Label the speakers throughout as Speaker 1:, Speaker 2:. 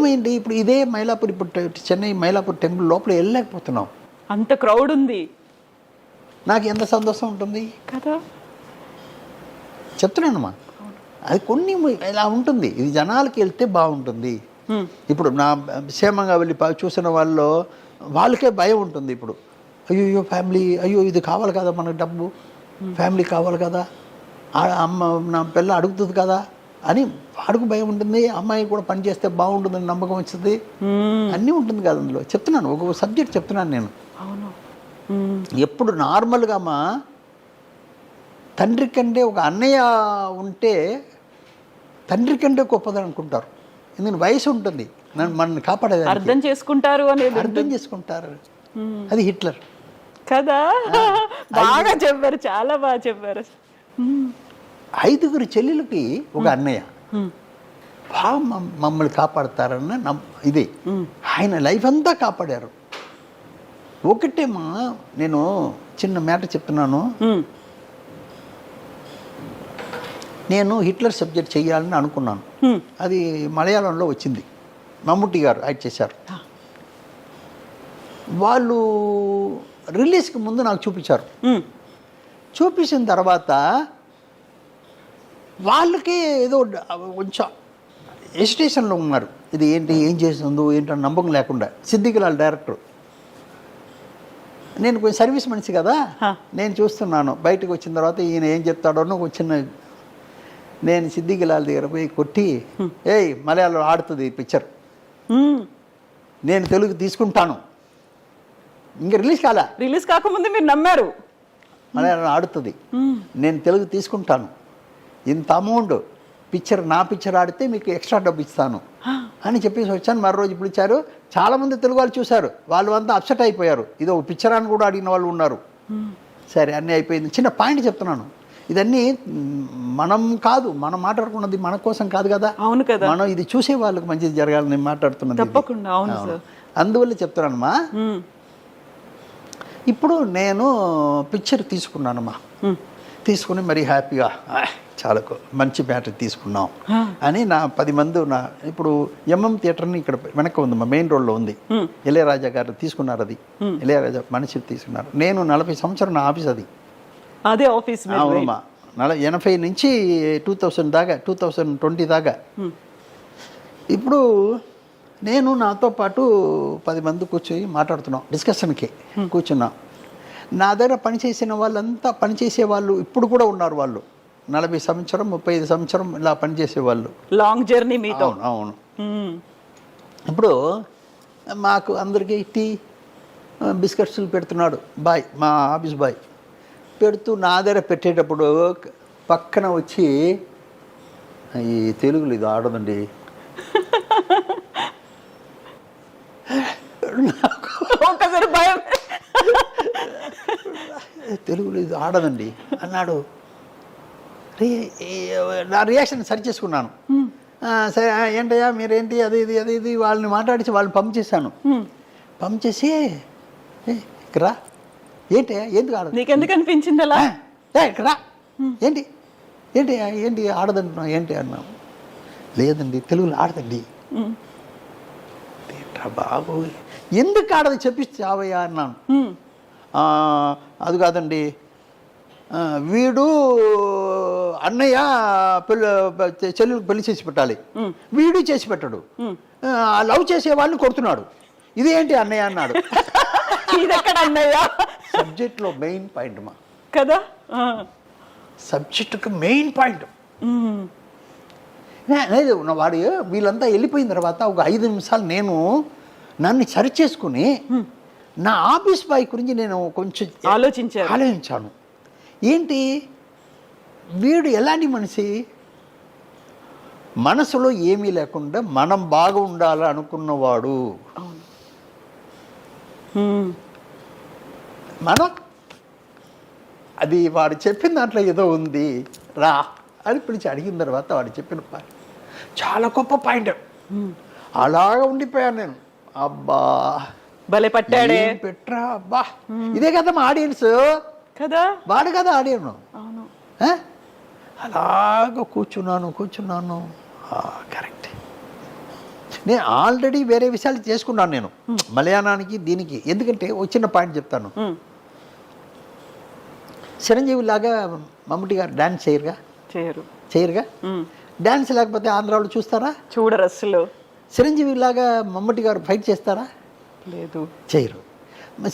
Speaker 1: ఏమైంది ఇప్పుడు ఇదే మైలాపూర్, ఇప్పుడు చెన్నై మైలాపూర్ టెంపుల్ లోపల వెళ్ళలేకపోతున్నాం,
Speaker 2: అంత క్రౌడ్ ఉంది.
Speaker 1: నాకు ఎంత సంతోషం ఉంటుంది
Speaker 2: కదా,
Speaker 1: చెప్తున్నానమ్మా. అది కొన్ని ఇలా ఉంటుంది, ఇది జనాలకి వెళ్తే బాగుంటుంది. ఇప్పుడు నా క్షేమంగా వెళ్ళి చూసిన వాళ్ళకే భయం ఉంటుంది. ఇప్పుడు అయ్యో ఫ్యామిలీ, అయ్యో ఇది కావాలి కదా మనకు డబ్బు, ఫ్యామిలీ కావాలి కదా, అమ్మ నా పిల్ల అడుగుతుంది కదా అని వాడికి భయం ఉంటుంది. అమ్మాయి కూడా పని చేస్తే బాగుంటుందని నమ్మకం వచ్చింది, అన్నీ ఉంటుంది కదా అందులో. చెప్తున్నాను, ఒక సబ్జెక్ట్ చెప్తున్నాను నేను. ఎప్పుడు నార్మల్గా అమ్మా తండ్రి కంటే ఒక అన్నయ్య ఉంటే తండ్రి కంటే గొప్పదని అనుకుంటారు. ఎందుకంటే వయసు ఉంటుంది, మనల్ని కాపాడేది
Speaker 2: అర్థం చేసుకుంటారు అనేది,
Speaker 1: అర్థం చేసుకుంటారు. అది హిట్లర్
Speaker 2: కదా. బాగా చెప్పారు, చాలా బాగా చెప్పారు.
Speaker 1: 5 చెల్లెలకి ఒక అన్నయ్య బాగా మమ్మల్ని కాపాడతారన్న ఇది. ఆయన లైఫ్ అంతా కాపాడారు. ఒకటేమా నేను చిన్న మ్యాటర్ చెప్తున్నాను. నేను హిట్లర్ సబ్జెక్ట్ చేయాలని అనుకున్నాను. అది మలయాళంలో వచ్చింది, మమ్ముట్టి గారు యాక్ట్ చేశారు. వాళ్ళు రిలీజ్కి ముందు నాకు చూపించారు. చూపించిన తర్వాత వాళ్ళకి ఏదో కొంచెం ఎజిటేషన్లో ఉన్నారు. ఇది ఏంటి, ఏం చేస్తుందో ఏంటో నమ్మకం లేకుండా. సిద్దికిలాల్ డైరెక్టర్, నేను కొంచెం సర్వీస్ మనిషి కదా, నేను చూస్తున్నాను. బయటకు వచ్చిన తర్వాత ఈయన ఏం చెప్తాడో ఒక చిన్న, నేను సిద్దికిలాల్ దగ్గర పోయి కొట్టి, ఏయ్ మలయాళంలో ఆడుతుంది పిక్చర్, నేను తెలుగు తీసుకుంటాను. ఇంకా రిలీజ్ కాకముందు మీరు నమ్మారు, మలయాళం ఆడుతుంది, నేను తెలుగు తీసుకుంటాను, ఇంత అమౌంట్ పిక్చర్, నా పిక్చర్ ఆడితే మీకు ఎక్స్ట్రా డబ్బు ఇస్తాను అని చెప్పేసి వచ్చాను. మరో రోజు ఇప్పుడు ఇచ్చారు. చాలామంది తెలుగు వాళ్ళు చూశారు, వాళ్ళు అంతా అప్సెట్ అయిపోయారు. ఇది ఒక పిక్చర్ అని కూడా అడిగిన వాళ్ళు ఉన్నారు. సరే అన్నీ అయిపోయింది. చిన్న పాయింట్ చెప్తున్నాను, ఇదన్నీ మనం కాదు, మనం మాట్లాడుకున్నది మన కోసం కాదు కదా.
Speaker 2: అవును కదా,
Speaker 1: మనం ఇది చూసే వాళ్ళకి మంచిది జరగాలని నేను మాట్లాడుతున్నది.
Speaker 2: తప్పకుండా, అవును సార్.
Speaker 1: అందువల్ల చెప్తున్నానమ్మా. ఇప్పుడు నేను పిక్చర్ తీసుకున్నానమ్మా, తీసుకుని మరీ హ్యాపీగా చాలా మంచి బ్యాటరీ తీసుకున్నాం అని నా 10 మంది ఇప్పుడు థియేటర్ని ఇక్కడ వెనక ఉంది, మా మెయిన్ రోడ్లో ఉంది. ఇళయరాజా గారు తీసుకున్నారు, అది ఇళయరాజా మనిషి తీసుకున్నారు. నేను 40 సంవత్సరం నా ఆఫీస్ అది, అదే ఆఫీస్. అవునమ్మా, 80 నుంచి 2000 దాకా, 2020 దాకా. ఇప్పుడు నేను నాతో పాటు 10 మంది కూర్చొని మాట్లాడుతున్నాం, డిస్కషన్కి కూర్చున్నాం. నా దగ్గర పనిచేసిన వాళ్ళంతా పనిచేసే వాళ్ళు ఇప్పుడు కూడా ఉన్నారు. వాళ్ళు 40 సంవత్సరం 35 సంవత్సరం ఇలా పనిచేసేవాళ్ళు, లాంగ్ జర్నీ మీతో. అవును. ఇప్పుడు మాకు అందరికీ టీ బిస్కెట్స్లు పెడుతున్నాడు బాయ్, మా ఆఫీస్ బాయ్. పెడుతూ నా దగ్గర పెట్టేటప్పుడు పక్కన వచ్చి, ఈ తెలుగులో ఇది ఆడదండి,
Speaker 2: ఒకసారి భయం,
Speaker 1: తెలుగులో ఇది ఆడదండి అన్నాడు. నా రియాక్షన్ సరి చేసుకున్నాను. సరే ఏంటయ్యా మీరేంటి, అది ఇది వాళ్ళని మాట్లాడించి వాళ్ళని పంప్ చేశాను. పంప్ చేసి ఇక్కడ ఏంటి, ఎందుకు ఆడదు,
Speaker 2: నీకెందుకు అనిపించింది అలా,
Speaker 1: ఇక్కడ ఏంటి ఏంటి ఏంటి ఆడదంటున్నావు ఏంటి అన్నాము. లేదండి తెలుగులో ఆడదండి. బాబు ఎందుకు ఆడదు చెప్పిస్తావయ్యా అన్నాను. అది కాదండి, వీడు అన్నయ్య చెల్లెలకు పెళ్లి చేసి పెట్టాలి, వీడు చేసి పెట్టాడు, లవ్ చేసే వాళ్ళని కొడుతున్నాడు, ఇదేంటి అన్నయ్య అన్నాడు.
Speaker 2: ఇదెక్కడ అన్నయ్య?
Speaker 1: సబ్జెక్ట్లో మెయిన్ పాయింట్ మా
Speaker 2: కదా,
Speaker 1: సబ్జెక్టుకి మెయిన్ పాయింట్. వాడు వీళ్ళంతా వెళ్ళిపోయిన తర్వాత ఒక 5 నిమిషాలు నేను నన్ను సరి చేసుకుని నా ఆఫీస్ బాయ్ గురించి నేను కొంచెం ఆలోచించాను. ఏంటి వీడు ఎలాంటి మనిషి, మనసులో ఏమీ లేకుండా మనం బాగా ఉండాలి అనుకున్నవాడు. మనం అది వాడు చెప్పిన దాంట్లో ఏదో ఉంది రా అని పిలిచి అడిగిన తర్వాత వాడు చెప్పిన పాయింట్ చాలా గొప్ప పాయింట్. అలాగా ఉండిపోయాను నేను. అబ్బా
Speaker 2: భలే పట్టాడే,
Speaker 1: పెట్టరా అబ్బా, ఇదే కదా మా ఆడియన్స్
Speaker 2: కదా,
Speaker 1: వాడు కదా ఆడియన్. అలాగా కూర్చున్నాను. కరెక్ట్ నేను ఆల్రెడీ వేరే విషయాలు చేసుకున్నాను నేను మలయాళానికి దీనికి. ఎందుకంటే ఒక చిన్న పాయింట్ చెప్తాను. చిరంజీవి లాగా మమ్ముటి గారు డాన్స్ చేయరుగా. డాన్స్ లేకపోతే ఆంధ్రాలో చూస్తారా?
Speaker 2: చూడరు అసలు.
Speaker 1: చిరంజీవి లాగా మమ్ముటి గారు ఫైట్ చేస్తారా?
Speaker 2: లేదు,
Speaker 1: చేయరు.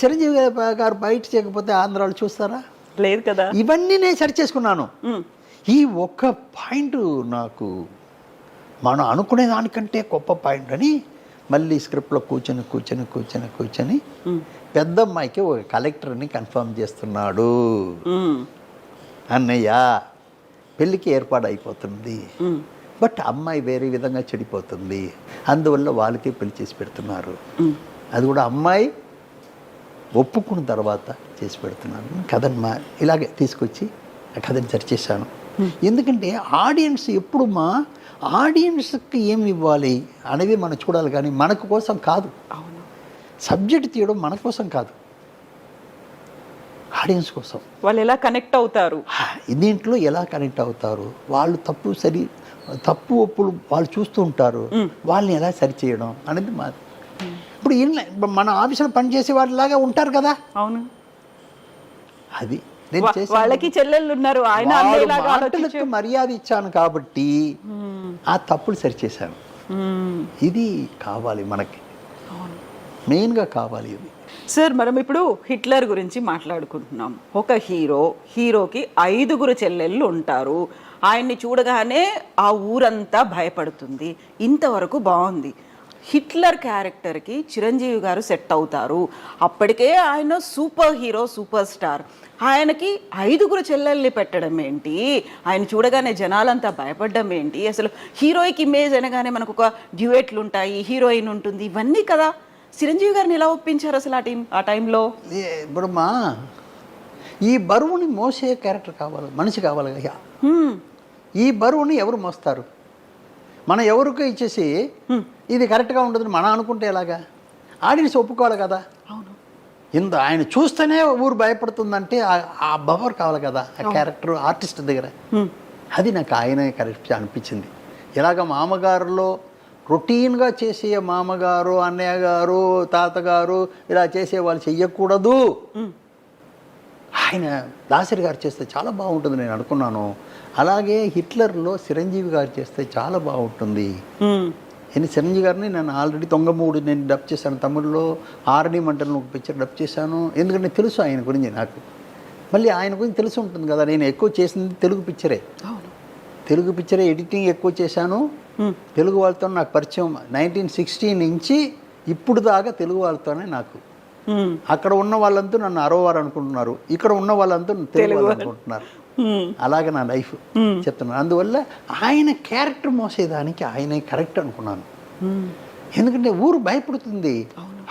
Speaker 1: చిరంజీవి గారు ఫైట్ చేయకపోతే ఆంధ్రాలో చూస్తారా?
Speaker 2: లేదు కదా.
Speaker 1: ఇవన్నీ నేను సరి చేసుకున్నాను. ఈ ఒక్క పాయింట్ నాకు మనం అనుకునే దానికంటే గొప్ప పాయింట్ అని మళ్ళీ స్క్రిప్ట్లో కూర్చొని పెద్ద అమ్మాయికి ఒక కలెక్టర్ని కన్ఫర్మ్ చేస్తున్నాడు. అన్నయ్య పెళ్ళికి ఏర్పాటు అయిపోతుంది, బట్ అమ్మాయి వేరే విధంగా చెడిపోతుంది, అందువల్ల వాళ్ళకే పెళ్లి చేసి పెడుతున్నారు. అది కూడా అమ్మాయి ఒప్పుకున్న తర్వాత చేసి పెడుతున్నాను. కథను ఇలాగే తీసుకొచ్చి ఆ కథని చర్చేశాను. ఎందుకంటే ఆడియన్స్ ఎప్పుడు ఆడియన్స్కి ఏమి ఇవ్వాలి అనేది మనం చూడాలి, కానీ మనకు కోసం కాదు. సబ్జెక్ట్ తీయడం మన కోసం కాదు, ఆడియన్స్ కోసం.
Speaker 2: వాళ్ళు ఎలా కనెక్ట్ అవుతారు,
Speaker 1: దీంట్లో ఎలా కనెక్ట్ అవుతారు, వాళ్ళు తప్పు ఒప్పులు వాళ్ళు చూస్తూ ఉంటారు, వాళ్ళని ఎలా సరి చేయడం అనేది ఇప్పుడు మన ఆఫీసులో పనిచేసే వాళ్ళలాగా ఉంటారు కదా.
Speaker 2: అవును,
Speaker 1: అది
Speaker 2: వాళ్ళకి చెల్లెళ్ళు ఉన్నారు, ఆయన
Speaker 1: మాటలకు మర్యాద ఇచ్చాను కాబట్టి ఆ తప్పులు సరిచేశాను. ఇది కావాలి మనకి, మెయిన్గా కావాలి ఇది.
Speaker 2: సార్, మనం ఇప్పుడు హిట్లర్ గురించి మాట్లాడుకుంటున్నాం. ఒక హీరోకి 5 చెల్లెళ్ళు ఉంటారు. ఆయన్ని చూడగానే ఆ ఊరంతా భయపడుతుంది. ఇంతవరకు బాగుంది. హిట్లర్ క్యారెక్టర్కి చిరంజీవి గారు సెట్ అవుతారు. అప్పటికే ఆయన సూపర్ హీరో, సూపర్ స్టార్. ఆయనకి 5 చెల్లెల్ని పెట్టడం ఏంటి, ఆయన చూడగానే జనాలంతా భయపడడం ఏంటి, అసలు హీరోయిక్ ఇమేజ్ అనగానే మనకు ఒక డ్యూయెట్లు ఉంటాయి, హీరోయిన్ ఉంటుంది, ఇవన్నీ కదా. చిరంజీవి గారిని ఎలా ఒప్పించారు అసలు ఆ టైంలో?
Speaker 1: ఇప్పుడు ఈ బరువుని మోసే క్యారెక్టర్ కావాలి, మనిషి కావాలి కదా. ఈ బరువుని ఎవరు మోస్తారు? మనం ఎవరికో ఇచ్చేసి ఇది కరెక్ట్గా ఉండదని మనం అనుకుంటే ఎలాగా? ఆడియన్స్ ఒప్పుకోవాలి కదా. ఆయన చూస్తేనే ఊరు భయపడుతుందంటే ఆ బవర్ కావాలి కదా ఆ క్యారెక్టర్ ఆర్టిస్ట్ దగ్గర. అది నాకు ఆయనే కరెక్ట్ అనిపించింది. ఇలాగ మామగారులో రొటీన్గా చేసే మామగారు, అన్నయ్య గారు, తాతగారు ఇలా చేసే వాళ్ళు చెయ్యకూడదు. ఆయన దాసరి గారు చేస్తే చాలా బాగుంటుంది నేను అనుకున్నాను. అలాగే హిట్లర్లో చిరంజీవి గారు చేస్తే చాలా బాగుంటుంది. చిరంజీవి గారిని నేను ఆల్రెడీ 93 నేను డబ్ చేశాను. తమిళ్లో ఆరణి మంటలను ఒక పిక్చర్ డబ్ చేశాను. ఎందుకంటే తెలుసు ఆయన గురించి నాకు. మళ్ళీ ఆయన గురించి తెలిసి ఉంటుంది కదా. నేను ఎక్కువ చేసింది తెలుగు పిక్చరే ఎడిటింగ్ ఎక్కువ చేశాను. తెలుగు వాళ్ళతో నాకు పరిచయం 1960 నుంచి ఇప్పుడు దాకా తెలుగు వాళ్ళతోనే నాకు. అక్కడ ఉన్న వాళ్ళంతా నన్ను అరవవారు అనుకుంటున్నారు, ఇక్కడ ఉన్న వాళ్ళంతా తెలుగు వాళ్ళు అనుకుంటున్నారు. అలాగే నా లైఫ్ చెప్తున్నాను. అందువల్ల ఆయన క్యారెక్టర్ మోసేదానికి ఆయనే కరెక్ట్ అనుకున్నాను. ఎందుకంటే ఊరు భయపడుతుంది,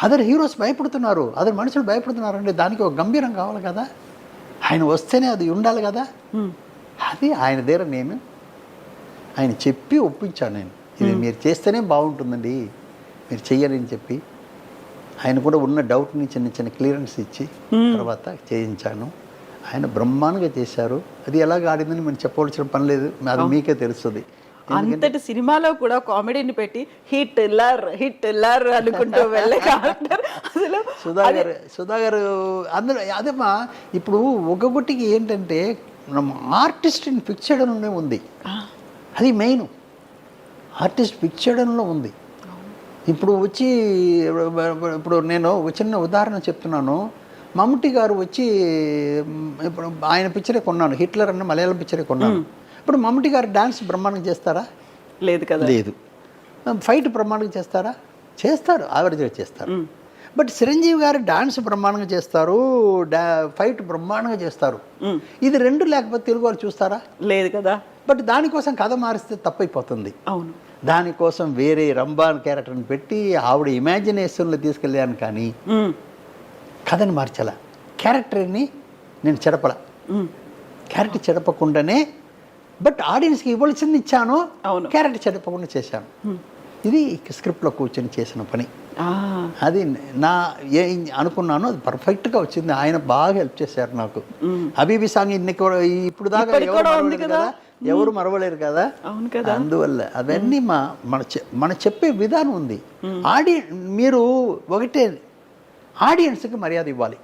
Speaker 1: అదర్ హీరోస్ భయపడుతున్నారు, అదర్ మనుషులు భయపడుతున్నారు అంటే దానికి ఒక గంభీరం కావాలి కదా. ఆయన వస్తేనే అది ఉండాలి కదా. అది ఆయన దగ్గర ఆయన చెప్పి ఒప్పించాను. నేను ఇది మీరు చేస్తేనే బాగుంటుందండి, మీరు చెయ్యరని చెప్పి ఆయన కూడా ఉన్న డౌట్ని చిన్న క్లియరెన్స్ ఇచ్చి తర్వాత చేయించాను. ఆయన బ్రహ్మాండంగా చేశారు. అది ఎలాగ ఆడిందని మనం చెప్పవలసిన పని లేదు, అది మీకే తెలుస్తుంది.
Speaker 2: అంతటి సినిమాలో కూడా కామెడీని పెట్టి హిట్లర్ అనుకుంటూ వెళ్ళే క్యారెక్టర్ అసలు
Speaker 1: సుధాగర్ అందులో అదేమా. ఇప్పుడు ఒకటికి ఏంటంటే మనం ఆర్టిస్ట్ ఫిక్స్ చేయడంలోనే ఉంది, అది మెయిన్. ఆర్టిస్ట్ ఫిక్స్ చేయడంలో ఉంది. ఇప్పుడు నేను ఒక చిన్న ఉదాహరణ చెప్తున్నాను. మమ్ముటి గారు వచ్చి ఇప్పుడు ఆయన పిక్చరే కొన్నాను, హిట్లర్ అన్న మలయాళం పిక్చరే కొన్నాను. ఇప్పుడు మమ్ముటి గారు డాన్స్ బ్రహ్మాండంగా చేస్తారా?
Speaker 2: లేదు కదా.
Speaker 1: లేదు. ఫైట్ బ్రహ్మాండంగా చేస్తారా? చేస్తారు, యావరేజ్గా చేస్తారు. బట్ చిరంజీవి గారు డాన్స్ బ్రహ్మాండంగా చేస్తారు, ఫైట్ బ్రహ్మాండంగా చేస్తారు. ఇది రెండు లేకపోతే తెలుగు వాళ్ళు చూస్తారా?
Speaker 2: లేదు కదా.
Speaker 1: బట్ దానికోసం కథ మారిస్తే తప్పైపోతుంది.
Speaker 2: అవును.
Speaker 1: దానికోసం వేరే రంబాన్ క్యారెక్టర్ని పెట్టి ఆవిడ ఇమాజినేషన్లో తీసుకెళ్ళాను, కానీ కథని మార్చాల. క్యారెక్టర్ని నేను చెడపల, క్యారెక్టర్ చెడపకుండానే బట్ ఆడియన్స్కి ఇవ్వాల్సింది ఇచ్చాను, క్యారెక్టర్ చెడపకుండా చేశాను. ఇది స్క్రిప్ట్లో కూర్చొని చేసిన పని. అది నా అనుకున్నాను, అది పర్ఫెక్ట్గా వచ్చింది. ఆయన బాగా హెల్ప్ చేశారు నాకు. హబీబీ సాంగ్ ఇప్పుడు దాకా కదా ఎవరు మరవలేరు కదా.
Speaker 2: అవును కదా.
Speaker 1: అందువల్ల అవన్నీ మన చెప్పే విధానం ఉంది. మీరు ఒకటే ఆడియన్స్కి మర్యాద ఇవ్వాలి.